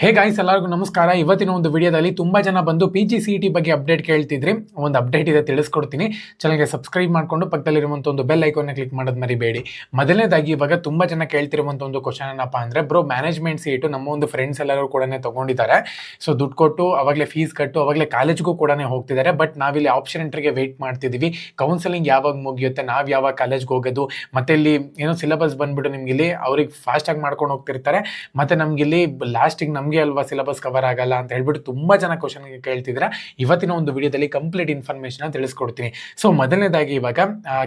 Hey guys, ಎಲ್ಲರಿಗೂ ನಮಸ್ಕಾರ. ಇವತ್ತಿನ ಒಂದು ವಿಡಿಯೋದಲ್ಲಿ ತುಂಬ ಜನ ಬಂದು PGCET ಬಗ್ಗೆ ಅಪ್ಡೇಟ್ ಕೇಳ್ತಿದ್ರಿ. ಒಂದು ಅಪ್ಡೇಟ್ ಇದೆ, ತಿಳಿಸ್ಕೊಡ್ತೀನಿ. ಚಾನಲ್ಗೆ ಸಬ್ಸ್ಕ್ರೈಬ್ ಮಾಡಿಕೊಂಡು ಪಕ್ಕದಲ್ಲಿರುವಂಥ ಒಂದು ಬೆಲ್ ಐಕಾನ್ನ ಕ್ಲಿಕ್ ಮಾಡೋದು ಮರಿಬೇಡಿ. ಮೊದಲನೇದಾಗಿ ಇವಾಗ ತುಂಬ ಜನ ಕೇಳ್ತಿರುವಂಥ ಒಂದು ಕ್ವಶನ್ ಏನಪ್ಪ ಅಂದರೆ, ಬ್ರೋ ಮ್ಯಾನೇಜ್ಮೆಂಟ್ ಸೀಟು ನಮ್ಮ ಒಂದು ಫ್ರೆಂಡ್ಸ್ ಎಲ್ಲರೂ ಕೂಡ ತೊಗೊಂಡಿದ್ದಾರೆ. ಸೊ ದುಡ್ಡು ಕೊಟ್ಟು ಅವಾಗಲೇ ಫೀಸ್ ಕಟ್ಟು ಅವಾಗಲೇ ಕಾಲೇಜ್ಗೂ ಕೂಡ ಹೋಗ್ತಿದ್ದಾರೆ. ಬಟ್ ನಾವಿಲ್ಲಿ ಆಪ್ಷನ್ ಎಂಟ್ರಿಗೆ ವೆಯ್ಟ್ ಮಾಡ್ತಿದ್ದೀವಿ. ಕೌನ್ಸಲಿಂಗ್ ಯಾವಾಗ ಮುಗಿಯುತ್ತೆ, ನಾವು ಯಾವಾಗ ಕಾಲೇಜ್ಗೆ ಹೋಗೋದು, ಮತ್ತೆ ಇಲ್ಲಿ ಏನೋ ಸಿಲೆಬಸ್ ಬಂದ್ಬಿಟ್ಟು ನಿಮ್ಗೆ ಇಲ್ಲಿ ಅವ್ರಿಗೆ ಫಾಸ್ಟಾಗಿ ಮಾಡ್ಕೊಂಡು ಹೋಗ್ತಿರ್ತಾರೆ. ಮತ್ತು ನಮಗಿಲ್ಲಿ ಲಾಸ್ಟಿಗೆ ನಮಗೆ ಅಲ್ವಾ ಸಿಲೆಬಸ್ ಕವರ್ ಆಗಲ್ಲ ಅಂತ ಹೇಳ್ಬಿಟ್ಟು ತುಂಬ ಜನ ಕ್ವಶನ್ ಕೇಳ್ತಿದ್ರೆ ಇವತ್ತಿನ ಒಂದು ವಿಡಿಯೋದಲ್ಲಿ ಕಂಪ್ಲೀಟ್ ಇನ್ಫಾರ್ಮೇಷನ್ ತಿಳಿಸ್ಕೊಡ್ತೀನಿ. ಸೊ ಮೊದಲನೇದಾಗಿ ಇವಾಗ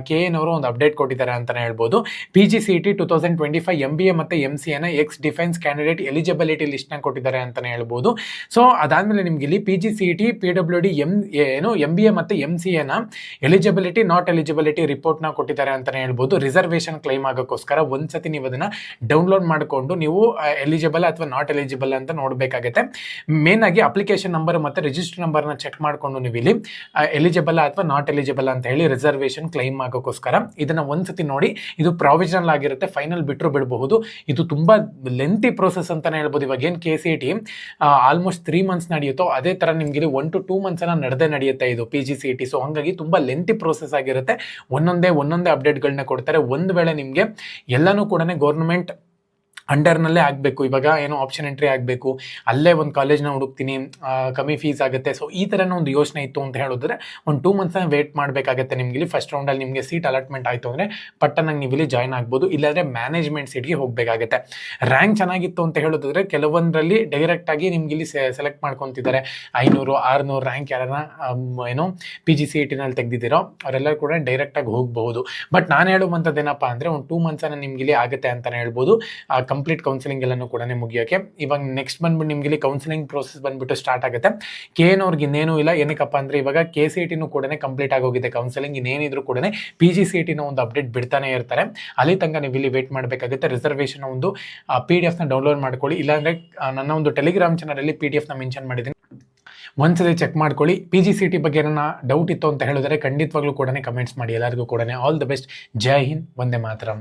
KN ಅವರು ಒಂದು ಅಪ್ಡೇಟ್ ಕೊಟ್ಟಿದ್ದಾರೆ ಅಂತಲೇ ಹೇಳ್ಬೋದು. PGCET 2025 MBA ಮತ್ತು MCAನ ಎಕ್ಸ್ ಡಿಫೆನ್ಸ್ ಕ್ಯಾಂಡಿಡೇಟ್ ಎಲಿಜಿಬಿಲಿಟಿ ಲಿಸ್ಟ್ನ ಕೊಟ್ಟಿದ್ದಾರೆ ಅಂತಲೇ ಹೇಳ್ಬೋದು. ಸೊ ಅದಾದಮೇಲೆ ನಿಮ್ಗೆ ಇಲ್ಲಿ PGCET PWD MBA ಮತ್ತು MCAನ ಎಲಿಜಿಬಿಲಿಟಿ ನಾಟ್ ಎಲಿಜಿಬಿಲಿಟಿ ರಿಪೋರ್ಟ್ನ ಕೊಟ್ಟಿದ್ದಾರೆ ಅಂತಲೇ ಹೇಳ್ಬೋದು. ರಿಸರ್ವೇಷನ್ ಕ್ಲೈಮ್ ಆಗೋಕ್ಕೋಸ್ಕರ ಒಂದ್ಸತಿ ನೀವು ಅದನ್ನು ಡೌನ್ಲೋಡ್ ಮಾಡಿಕೊಂಡು ನೀವು ಎಲಿಜಿಬಲ್ ಅಥವಾ ನಾಟ್ ಎಲಿಜಿಬಲ್ ಅಂತ ನೋಡಬೇಕಾಗುತ್ತೆ. ಮೇನ್ ಆಗಿ ಅಪ್ಲಿಕೇಶನ್ ನಂಬರ್ ಮತ್ತು ರಿಜಿಸ್ಟರ್ ನಂಬರ್ನ ಚೆಕ್ ಮಾಡಿಕೊಂಡು ನೀವು ಇಲ್ಲಿ ಎಲಿಜಿಬಲ್ ಅಥವಾ ನಾಟ್ ಎಲಿಜಿಬಲ್ ಅಂತ ಹೇಳಿ ರಿಸರ್ವೇಷನ್ ಕ್ಲೈಮ್ ಆಗೋಕ್ಕೋಸ್ಕರ ಇದನ್ನ ಒಂದ್ಸತಿ ನೋಡಿ. ಇದು ಪ್ರಾವಿಷನಲ್ ಆಗಿರುತ್ತೆ, ಫೈನಲ್ ಬಿಟ್ಟರು ಬಿಡಬಹುದು. ಇದು ತುಂಬಾ ಲೆಂತಿ ಪ್ರೋಸೆಸ್ ಅಂತಾನೆ ಹೇಳ್ಬೋದು. ಇವಾಗ ಏನು KCET ಆಲ್ಮೋಸ್ಟ್ 3 months ನಡೆಯುತ್ತೋ ಅದೇ ತರ ನಿಮ್ಗೆ ಇಲ್ಲಿ 1 to 2 months ನಡೆಯುತ್ತೆ ಇದು PGCET. ಸೊ ಹಂಗಾಗಿ ತುಂಬಾ ಲೆಂತಿ ಪ್ರೋಸೆಸ್ ಆಗಿರುತ್ತೆ. ಒಂದೊಂದೇ ಅಪ್ಡೇಟ್ಗಳನ್ನ ಕೊಡ್ತಾರೆ. ಒಂದು ವೇಳೆ ನಿಮಗೆ ಎಲ್ಲನೂ ಕೂಡ ಗೌರ್ಮೆಂಟ್ ಅಂಡರ್ನಲ್ಲೇ ಆಗಬೇಕು, ಇವಾಗ ಏನೋ ಆಪ್ಷನ್ ಎಂಟ್ರಿ ಆಗಬೇಕು, ಅಲ್ಲೇ ಒಂದು ಕಾಲೇಜ್ನ ಹುಡುಕ್ತೀನಿ, ಕಮ್ಮಿ ಫೀಸ್ ಆಗುತ್ತೆ, ಸೊ ಈ ಥರನೂ ಒಂದು ಯೋಚನೆ ಇತ್ತು ಅಂತ ಹೇಳಿದ್ರೆ ಒಂದು 2 months ವೇಟ್ ಮಾಡಬೇಕಾಗುತ್ತೆ. ನಿಮ್ಗೆ ಇಲ್ಲಿ ಫಸ್ಟ್ ರೌಂಡಲ್ಲಿ ನಿಮಗೆ ಸೀಟ್ ಅಲಾಟ್ಮೆಂಟ್ ಆಯಿತು ಅಂದರೆ ಪಟ್ಟನಾಗಿ ನೀವು ಇಲ್ಲಿ ಜಾಯ್ನ್ ಆಗ್ಬೋದು. ಇಲ್ಲಾಂದರೆ ಮ್ಯಾನೇಜ್ಮೆಂಟ್ ಸೀಟ್ಗೆ ಹೋಗಬೇಕಾಗುತ್ತೆ. ರ್ಯಾಂಕ್ ಚೆನ್ನಾಗಿತ್ತು ಅಂತ ಹೇಳಿದ್ರೆ ಕೆಲವೊಂದರಲ್ಲಿ ಡೈರೆಕ್ಟಾಗಿ ನಿಮ್ಗೆ ಇಲ್ಲಿ ಸೆಲೆಕ್ಟ್ ಮಾಡ್ಕೊತಿದ್ದಾರೆ. 500 600 ರ್ಯಾಂಕ್ ಯಾರನ್ನ PGCET ತೆಗೆದಿದ್ದೀರೋ ಅವರೆಲ್ಲರೂ ಕೂಡ ಡೈರೆಕ್ಟಾಗಿ ಹೋಗಬಹುದು. ಬಟ್ ನಾನು ಹೇಳುವಂಥದ್ದು ಏನಪ್ಪ ಅಂದರೆ ಒಂದು 2 months ನಿಮ್ಗೆ ಇಲ್ಲಿ ಆಗುತ್ತೆ ಅಂತಲೇ ಹೇಳ್ಬೋದು. ಕಂಪ್ಲೀಟ್ ಕೌನ್ಸಿಲಿಂಗ್ ಎಲ್ಲನೂ ಕೂಡ ಮುಗಿಯೋಕೆ. ಇವಾಗ ನೆಕ್ಸ್ಟ್ ಬಂದ್ಬಿಟ್ಟು ನಿಮ್ಗೆ ಇಲ್ಲಿ ಕೌನ್ಸಿಲಿಂಗ್ ಪ್ರೋಸೆಸ್ ಬಂದ್ಬಿಟ್ಟು ಸ್ಟಾರ್ಟ್ ಆಗುತ್ತೆ. KN ಅವ್ರಿಗೆ ಇನ್ನೇನು ಇಲ್ಲ. ಏನಕ್ಕಪ್ಪ ಅಂದರೆ ಇವಾಗ KCET ಕೂಡ ಕಂಪ್ಲೀಟ್ ಆಗೋಗಿದೆ ಕೌನ್ಸಿಲಿಂಗ್. ಇನ್ನೇನಿದ್ರು ಕೂಡ PGCET ಒಂದು ಅಪ್ಡೇಟ್ ಬಿಡ್ತಾನೆ ಇರ್ತಾರೆ. ಅಲ್ಲಿ ತನಕ ನೀವು ಇಲ್ಲಿ ವೇಟ್ ಮಾಡಬೇಕಾಗುತ್ತೆ. ರಿಸರ್ವೇಷನ್ ಒಂದು PDF ಡೌನ್ಲೋಡ್ ಮಾಡ್ಕೊಳ್ಳಿ. ಇಲ್ಲಾಂದರೆ ನನ್ನ ಒಂದು ಟೆಲಿಗ್ರಾಮ್ ಚಾನಲಲ್ಲಿ PDF ಮೆನ್ಷನ್ ಮಾಡಿದ್ದೀನಿ, ಒಂದ್ಸತಿ ಚೆಕ್ ಮಾಡ್ಕೊಳ್ಳಿ. PGCET ಬಗ್ಗೆ ಏನಾರ ಡೌಟ್ ಇತ್ತು ಅಂತ ಹೇಳಿದ್ರೆ ಖಂಡಿತವಾಗ್ಲೂ ಕೂಡ ಕಮೆಂಟ್ಸ್ ಮಾಡಿ. ಎಲ್ಲರಿಗೂ ಕೂಡ all the best. Jai Hind, Vande Mataram.